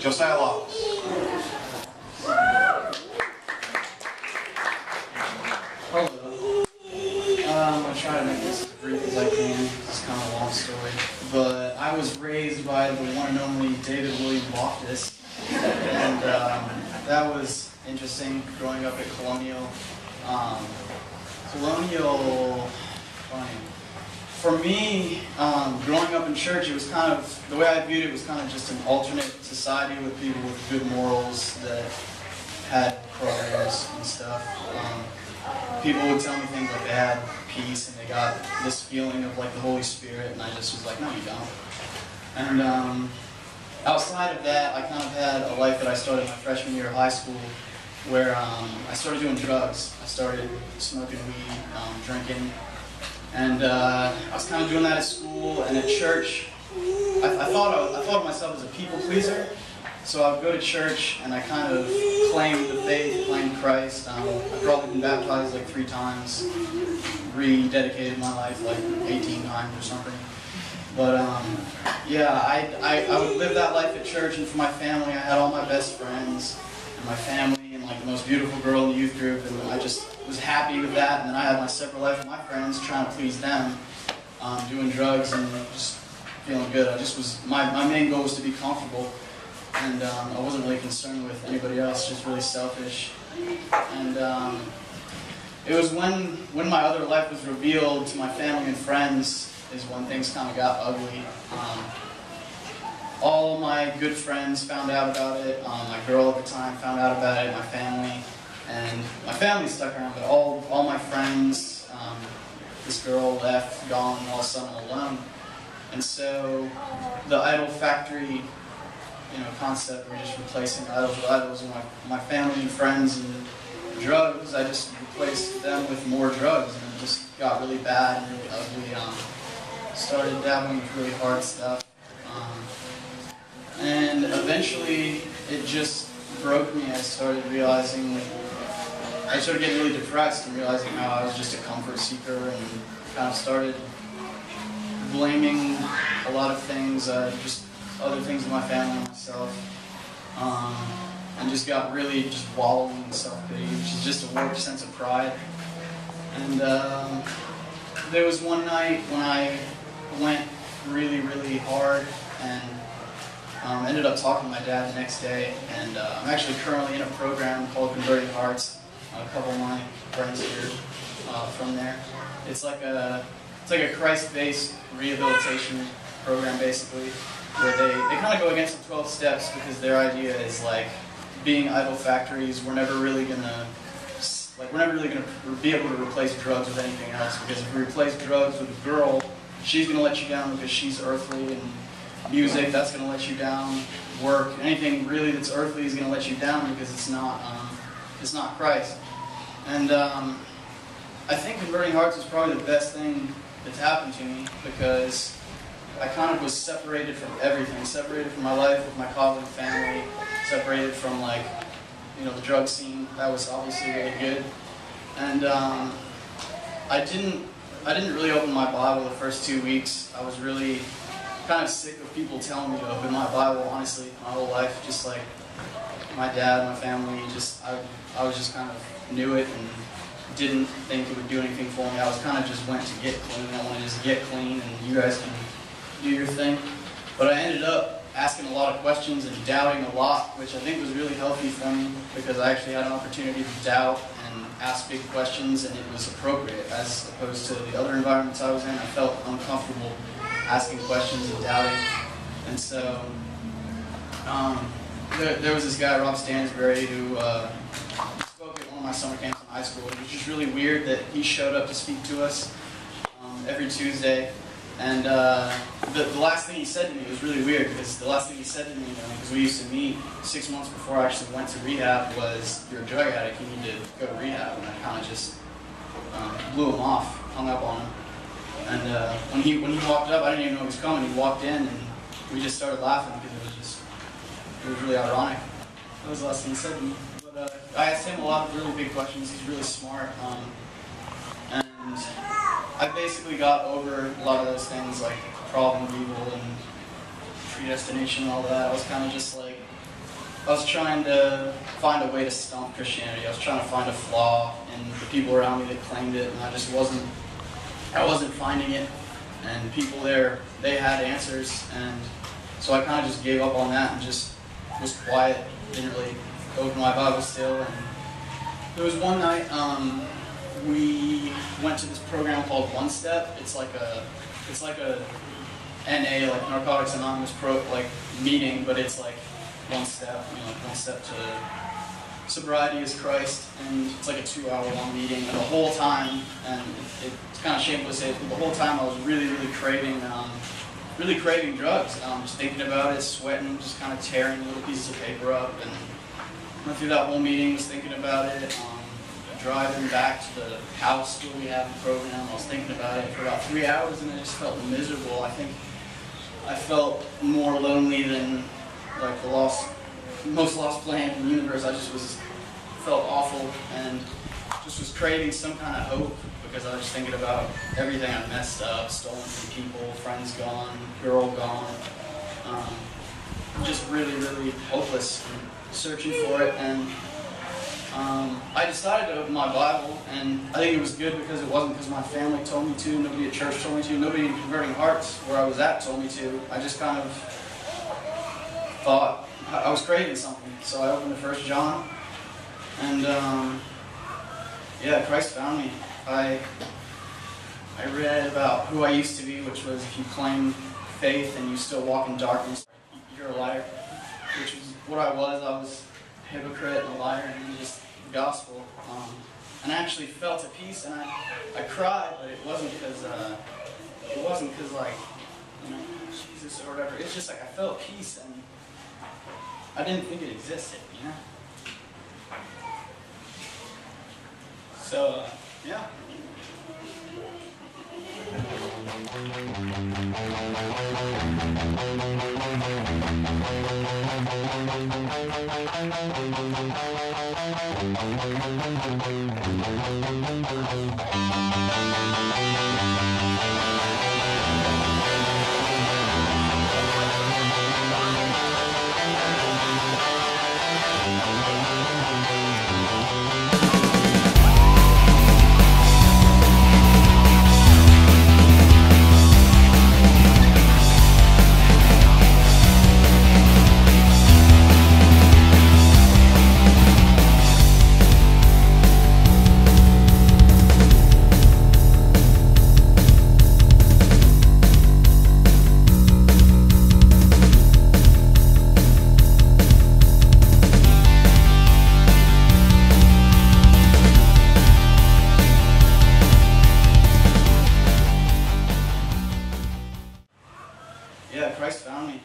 Josiah Loftis. Hello. I'm going to try to make this as brief as I can. It's kind of a long story. But I was raised by the one and only David William Loftis. And that was interesting growing up at Colonial. For me, growing up in church, it was kind of, the way I viewed it was kind of just an alternate society with people with good morals that had programs and stuff. People would tell me things like they had peace and they got this feeling of like the Holy Spirit, and I just was like, no, you don't. And outside of that, I kind of had a life that I started my freshman year of high school, where I started doing drugs. I started smoking weed, drinking, and I was kind of doing that at school and at church. I thought of myself as a people pleaser, so I would go to church and I kind of claimed the faith, claimed Christ. I've probably been baptized like 3 times, rededicated my life like 18 times or something. But yeah, I would live that life at church, and for my family, I had all my best friends and my family and like the most beautiful girl in the youth group, and I just was happy with that. And then I had my separate life with my friends, trying to please them, doing drugs and just feeling good. I just was, my main goal was to be comfortable, and I wasn't really concerned with anybody else, just really selfish. And it was when my other life was revealed to my family and friends is when things kind of got ugly. All my good friends found out about it. My girl at the time found out about it. My family, and my family stuck around, but all my friends, this girl left, gone, and all of a sudden I'm alone. And so the idol factory, concept, we're just replacing idols with idols. And my family and friends and drugs, I just replaced them with more drugs, and it just got really bad and really ugly. Started dabbling with really hard stuff. And eventually, it just broke me. I started getting really depressed and realizing how I was just a comfort seeker, and kind of started blaming a lot of things, just other things in my family and myself, and just got really just wallowing in self-pity, which is just a warped sense of pride. And there was one night when I went really, really hard, and ended up talking to my dad the next day, and I'm actually currently in a program called Converting Hearts. A couple of my friends here from there. It's like a Christ-based rehabilitation program, basically, where they kind of go against the 12 steps, because their idea is like, being idol factories, we're never really gonna be able to replace drugs with anything else, because if we replace drugs with a girl, she's gonna let you down because she's earthly, and music, that's gonna let you down. Work, anything really that's earthly is gonna let you down because it's not Christ. And I think Converting Hearts was probably the best thing that's happened to me, because I kind of was separated from everything, separated from my life with my Coblin family, separated from the drug scene. That was obviously really good. And I didn't really open my Bible the first 2 weeks. I was really kind of sick of people telling me to open my Bible, honestly, my whole life. Just like my dad, my family, I was just kind of knew it and didn't think it would do anything for me. I was kind of just went to get clean. I wanted to just get clean, and you guys can do your thing. But I ended up asking a lot of questions and doubting a lot, which I think was really healthy for me, because I actually had an opportunity to doubt and ask big questions, and it was appropriate, as opposed to the other environments I was in. I felt uncomfortable asking questions and doubting. And so there was this guy, Rob Stansberry, who spoke at one of my summer camps in high school. It was just really weird that he showed up to speak to us every Tuesday. And the last thing he said to me was really weird, because the last thing he said to me, because we used to meet 6 months before I actually went to rehab, was, "You're a drug addict, you need to go to rehab." And I kind of just blew him off, hung up on him. And when he walked up, I didn't even know he was coming. He walked in, and we just started laughing, because it was really ironic. That was the last thing he said to me. But I asked him a lot of really big questions. He's really smart. And I basically got over a lot of those things, like problem evil and predestination and all that. I was kind of just like, I was trying to find a way to stump Christianity. I was trying to find a flaw in the people around me that claimed it, and I wasn't finding it. And people there, they had answers, and so I kind of just gave up on that and just was quiet. Didn't really open my Bible still. And there was one night we went to this program called One Step. It's like a NA, like Narcotics Anonymous meeting, but it's like one step, like one step to sobriety is Christ, and it's like a 2-hour-long meeting. And the whole time, and it's kind of shameful to say it, but the whole time I was really craving drugs. Just thinking about it, sweating, just kind of tearing little pieces of paper up, and went through that whole meeting, was thinking about it. Driving back to the house where we have the program, I was thinking about it for about 3 hours, and I just felt miserable. I think I felt more lonely than like the most lost planet in the universe. I just felt awful, and just was craving some kind of hope, because I was just thinking about everything I messed up, stolen from people, friends gone, girl gone. Just really hopeless, and searching for it. And I decided to open my Bible, and I think it was good because it wasn't because my family told me to, nobody at church told me to, nobody in Converting Hearts where I was at told me to. I just kind of thought I was craving something, so I opened to 1 John, and yeah, Christ found me. I read about who I used to be, which was, if you claim faith and you still walk in darkness, you're a liar, which was what I was. I was a hypocrite and a liar, and just the gospel. And I actually felt at peace, and I cried, but it wasn't because like, Jesus or whatever. It's just like I felt peace, and I didn't think it existed, So, yeah. Yeah, Christ found me.